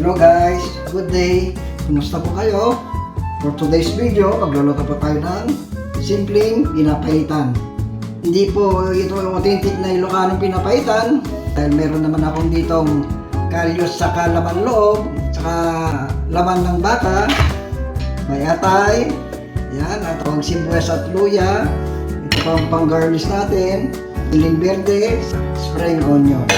Hello guys, good day. Kumusta po kayo? For today's video, magluluto po tayo ng simpleng pinapaitan. Hindi po ito authentic na Ilocanong pinapaitan dahil meron naman akong ditong kalyos saka laman loob, saka laman ng baka, may atay, yan, at ang sibuyas at luya. Ito po ang pang-garnish natin, siling verde, spring onion.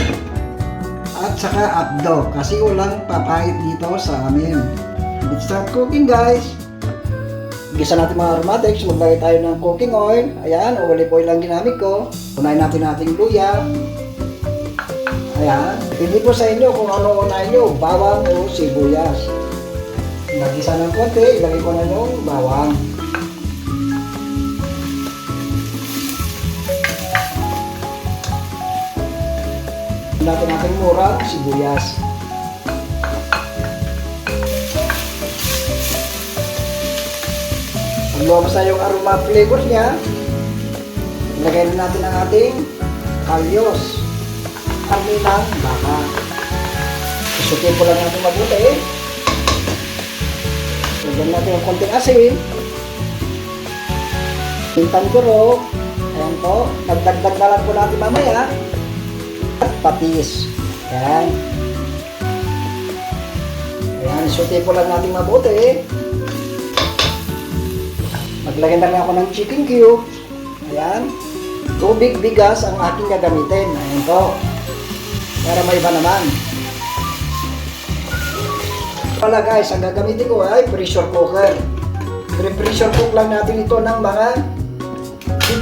At saka abdo, kasi walang papait dito sa amin. Let's start cooking guys. Gisa natin mga aromatics, maglagay tayo ng cooking oil. Ayan, olive oil lang ginamit ko. Unahin natin ating luya. Ayan, hindi po sa inyo kung ano unahin nyo, bawang o sibuyas. Nagisa ng konti, ilagay ko na yung bawang. Natin natin mura, sibuyas. Pag lumabas na yung aroma flavors niya, ilagay na natin ang ating kalyos, karne ng baka. Isutin ko lang natin mabuti. Lagyan natin ang konting asin, pintang guro. Ayan po, nagdagdag na lang po natin mamaya. Patis. Ayan. Ayan, isutin ko lang natin mabuti. Maglagay na lang ako ng chicken cubes. Ayan. Tubig, bigas ang aking gagamitin. Ayan po. Para may iba naman. Pala guys, ang gagamitin ko ay pressure cooker. Pressure cook lang natin ito ng mga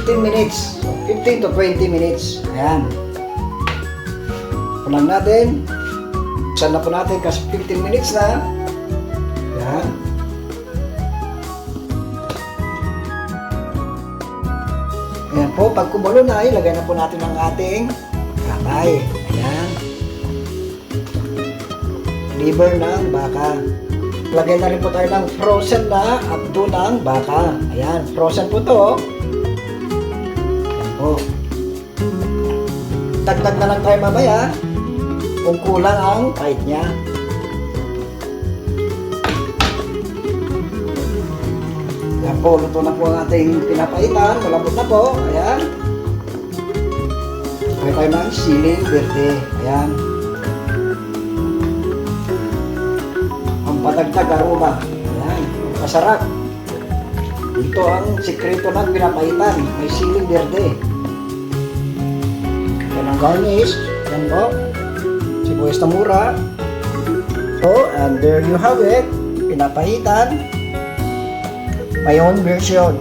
15 minutes. 15 to 20 minutes. Ayan. Lang natin. Buksan na po natin kasi 15 minutes na. Yan. Ayan po, pag kumulo na, ilagay na po natin ang ating atay. Ayan. Liver ng baka. Lagay na rin po tayo ng frozen na abdo ng baka. Ayan, frozen po to. Ayan po. Dagdag na lang tayo mamaya kung kulang ang pait niya. Ayan po, luto na po ang ating pinapaitan. Malambot na po. Ayan. Lagay tayo ng siling verde. Ayan. Ang padagdag aroma. Ayan. Masarap. Ito ang sikreto ng pinapaitan. May siling verde. Ayan ang garnish. Ayan po. Sibuyas na mura. So, and there you have it. Pinapaitan. My own version.